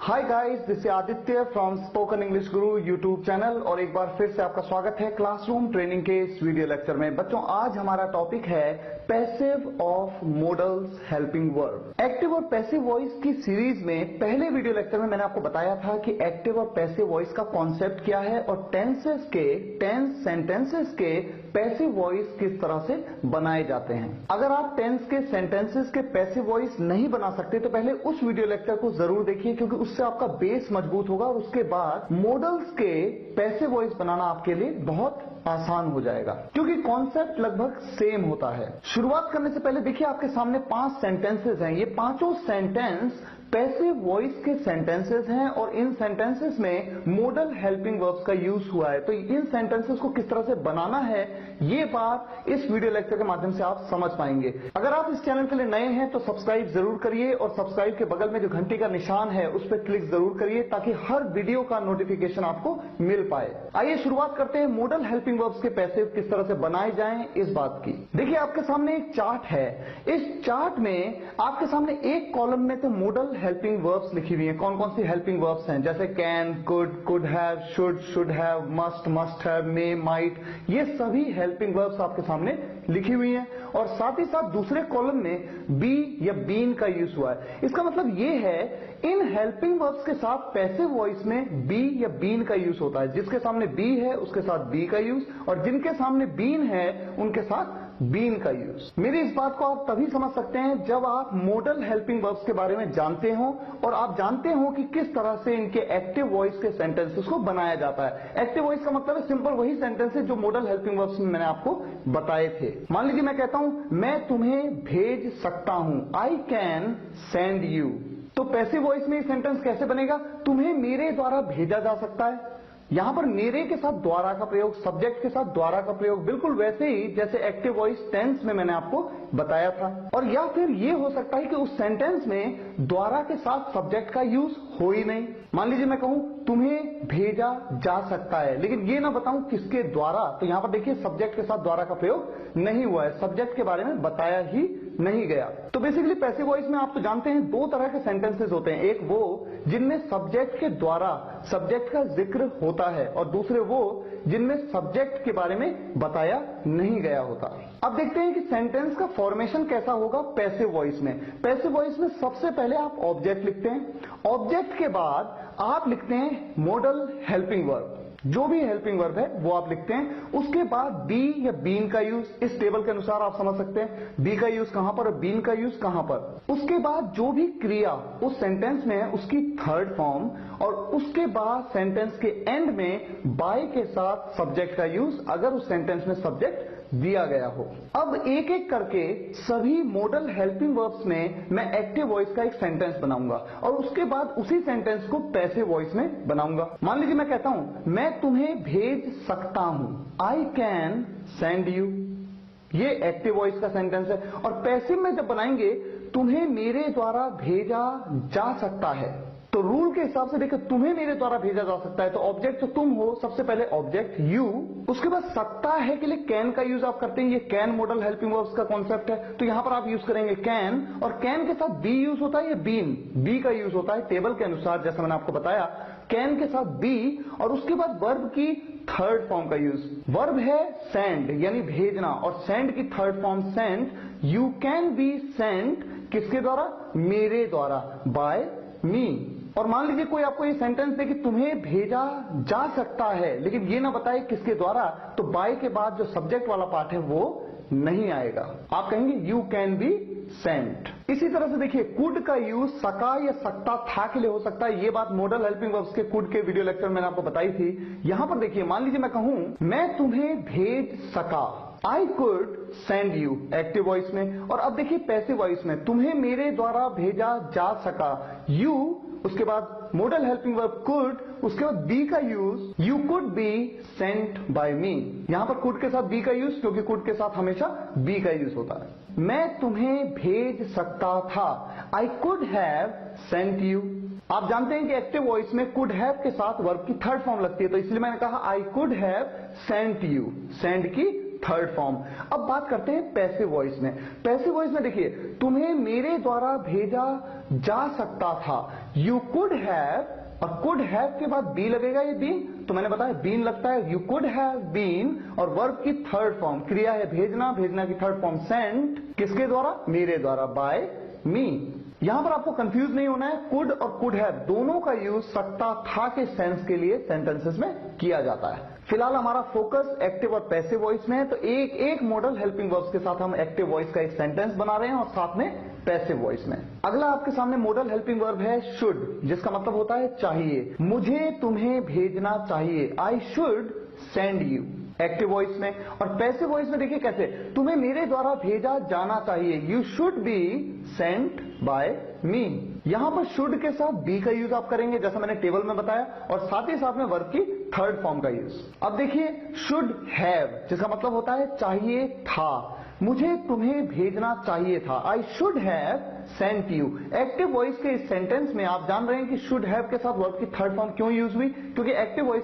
Hi guys, this is Aditya from spoken English Guru YouTube channel और एक बार फिर से आपका स्वागत है क्लासरूम ट्रेनिंग के इस वीडियो लेक्चर में। बच्चों, आज हमारा टॉपिक है passive of models helping verb. Active और पैसिव वॉइस की सीरीज में पहले वीडियो लेक्चर में मैंने आपको बताया था कि एक्टिव और पैसिव वॉइस का कॉन्सेप्ट क्या है और टेंस सेंटेंसेस के पैसिव वॉइस किस तरह से बनाए जाते हैं। अगर आप टेंस के सेंटेंसेस के पैसिव वॉइस नहीं बना सकते तो पहले उस वीडियो लेक्चर को जरूर देखिए, क्योंकि उससे आपका बेस मजबूत होगा और उसके बाद मॉडल्स के पैसिव वॉइस बनाना आपके लिए बहुत आसान हो जाएगा, क्योंकि कॉन्सेप्ट लगभग सेम होता है। शुरुआत करने से पहले देखिए, आपके सामने 5 सेंटेंसेस हैं। ये पांचों सेंटेंस पैसिव वॉइस के सेंटेंसेस हैं और इन सेंटेंसेस में मॉडल हेल्पिंग वर्ब्स का यूज हुआ है। तो इन सेंटेंसेस को किस तरह से बनाना है, ये बात इस वीडियो लेक्चर के माध्यम से आप समझ पाएंगे। अगर आप इस चैनल के लिए नए हैं तो सब्सक्राइब जरूर करिए और सब्सक्राइब के बगल में जो घंटी का निशान है उस पर क्लिक जरूर करिए, ताकि हर वीडियो का नोटिफिकेशन आपको मिल पाए। आइए शुरुआत करते हैं मॉडल हेल्पिंग वर्ब्स के पैसिव किस तरह से बनाए जाएं इस बात की। देखिए, आपके सामने एक चार्ट है। इस चार्ट में आपके सामने एक कॉलम में तो मॉडल हेल्पिंग वर्ब्स लिखी हुई हैं। कौन कौन सी हेल्पिंग वर्ब्स हैं, जैसे can, could have, should have, must have, may, might, ये सभी हेल्पिंग वर्ब्स आपके सामने लिखी हुई हैं। और साथ ही साथ दूसरे कॉलम में बी या बीन का यूज हुआ है। इसका मतलब ये है, इन हेल्पिंग वर्ब्स के साथ पैसिव वॉइस में बी या बीन का यूज होता है। जिसके सामने बी है उसके साथ बी का यूज, और जिनके सामने बीन है उनके साथ बीन का यूज। मेरी इस बात को आप तभी समझ सकते हैं जब आप मॉडल हेल्पिंग वर्ब्स के बारे में जानते हो और आप जानते हो कि किस तरह से इनके एक्टिव वॉइस के सेंटेंसेस को बनाया जाता है। एक्टिव वॉइस का मतलब है सिंपल वही सेंटेंसेस जो मॉडल हेल्पिंग वर्ब्स में मैंने आपको बताए थे। मान लीजिए मैं कहता हूं, मैं तुम्हें भेज सकता हूं, आई कैन सेंड यू। तो पैसिव वॉइस में ये सेंटेंस कैसे बनेगा, तुम्हें मेरे द्वारा भेजा जा सकता है। यहां पर मेरे के साथ द्वारा का प्रयोग, सब्जेक्ट के साथ द्वारा का प्रयोग, बिल्कुल वैसे ही जैसे एक्टिव वॉइस टेंस में मैंने आपको बताया था। और या फिर यह हो सकता है कि उस सेंटेंस में द्वारा के साथ सब्जेक्ट का यूज हो ही नहीं। मान लीजिए मैं कहूं, तुम्हें भेजा जा सकता है, लेकिन ये ना बताऊं किसके द्वारा, तो यहां पर देखिए सब्जेक्ट के साथ द्वारा का प्रयोग नहीं हुआ है, सब्जेक्ट के बारे में बताया ही नहीं गया। तो बेसिकली पैसिव वॉइस में आप तो जानते हैं 2 तरह के सेंटेंसेस होते हैं। एक वो जिनमें सब्जेक्ट के द्वारा सब्जेक्ट का जिक्र होता है, और दूसरे वो जिनमें सब्जेक्ट के बारे में बताया नहीं गया होता। अब देखते हैं कि सेंटेंस का फॉर्मेशन कैसा होगा पैसिव वॉइस में। पैसिव वॉइस में सबसे पहले आप ऑब्जेक्ट लिखते हैं, ऑब्जेक्ट के बाद आप लिखते हैं मॉडल हेल्पिंग वर्ब। जो भी हेल्पिंग वर्ब है वो आप लिखते हैं। उसके बाद बी या बीन का यूज, इस टेबल के अनुसार आप समझ सकते हैं बी का यूज कहां पर और बीन का यूज कहां पर। उसके बाद जो भी क्रिया उस सेंटेंस में है उसकी थर्ड फॉर्म, और उसके बाद सेंटेंस के एंड में बाय के साथ सब्जेक्ट का यूज, अगर उस सेंटेंस में सब्जेक्ट दिया गया हो। अब एक एक करके सभी मॉडल हेल्पिंग वर्ब्स में मैं एक्टिव वॉइस का एक सेंटेंस बनाऊंगा और उसके बाद उसी सेंटेंस को पैसिव वॉइस में बनाऊंगा। मान लीजिए मैं कहता हूं, मैं तुम्हें भेज सकता हूं, आई कैन सेंड यू। ये एक्टिव वॉइस का सेंटेंस है। और पैसिव में जब बनाएंगे, तुम्हें मेरे द्वारा भेजा जा सकता है, तो रूल के हिसाब से देखो, तुम्हें मेरे द्वारा भेजा जा सकता है तो ऑब्जेक्ट तो तुम हो, सबसे पहले ऑब्जेक्ट यू। उसके बाद सकता है के लिए कैन का यूज आप करते हैं। ये कैन मॉडल हेल्पिंग वर्ब्स का कॉन्सेप्ट है, तो यहां पर आप यूज करेंगे कैन, और कैन के साथ बी यूज होता है या बीन, बी का यूज होता है टेबल के अनुसार, जैसा मैंने आपको बताया कैन के साथ बी, और उसके बाद वर्ब की थर्ड फॉर्म का यूज। वर्ब है सेंड यानी भेजना, और सेंड की third form send. You can be send किसके द्वारा, मेरे द्वारा, बाय मी। और मान लीजिए कोई आपको ये सेंटेंस दे कि तुम्हें भेजा जा सकता है, लेकिन ये ना बताए किसके द्वारा, तो बाय के बाद जो सब्जेक्ट वाला पार्ट है वो नहीं आएगा, आप कहेंगे यू कैन बी सेंट। इसी तरह से देखिए, कुड का यूज सका या सकता था के लिए हो सकता है। ये बात मॉडल हेल्पिंग वर्ब्स के कुड के वीडियो लेक्चर में मैंने आपको बताई थी। यहां पर देखिए, मान लीजिए मैं कहूं, मैं तुम्हें भेज सका, I could send you, active voice में। और अब देखिए पैसिव वॉइस में, तुम्हें मेरे द्वारा भेजा जा सका, यू, उसके बाद मॉडल हेल्पिंग वर्ब कुड, उसके बाद बी का use, you could be sent by me. यहां पर कुड के साथ बी का यूज, क्योंकि कुड के साथ हमेशा बी का यूज होता है। मैं तुम्हें भेज सकता था, I could have sent you. आप जानते हैं कि एक्टिव वॉइस में कुड हैव के साथ वर्ब की थर्ड फॉर्म लगती है, तो इसलिए मैंने कहा I could have sent you, send की थर्ड फॉर्म। अब बात करते हैं पैसिव वॉइस में। पैसिव वॉइस में देखिए, तुम्हें मेरे द्वारा भेजा जा सकता था, यू कुड हैव, और कुड हैव के बाद बी लगेगा, ये बीन, तो मैंने बताया बीन लगता है, यू कुड हैव बीन, और वर्ब की थर्ड फॉर्म, क्रिया है भेजना, भेजना की थर्ड फॉर्म सेंट, किसके द्वारा, मेरे द्वारा, बाय मी। यहां पर आपको कंफ्यूज नहीं होना है, कुड और कुड हैव दोनों का यूज सकता था के सेंस के लिए सेंटेंसेस में किया जाता है। फिलहाल हमारा फोकस एक्टिव और पैसिव वॉइस में है, तो एक एक मॉडल हेल्पिंग वर्ब्स के साथ हम एक्टिव वॉइस का एक सेंटेंस बना रहे हैं और साथ में पैसिव वॉइस में। अगला आपके सामने मॉडल हेल्पिंग वर्ब है शुड, जिसका मतलब होता है चाहिए। मुझे तुम्हें भेजना चाहिए, I should send you, active voice में। और पैसिव वॉइस में देखिए कैसे, तुम्हें मेरे द्वारा भेजा जाना चाहिए, you should be sent by me. यहां पर शुड के साथ बी का यूज आप करेंगे, जैसा मैंने टेबल में बताया, और साथ ही साथ में वर्ब की थर्ड फॉर्म का यूज। अब देखिए शुड हैव, जिसका मतलब होता है चाहिए था, मुझे तुम्हें भेजना चाहिए था, I should have sent you. Active voice के इस सेंटेंस में आप जान रहे हैं कि शुड हैव के साथ वर्ब की थर्ड फॉर्म क्यों यूज हुई, क्योंकि एक्टिव वॉइस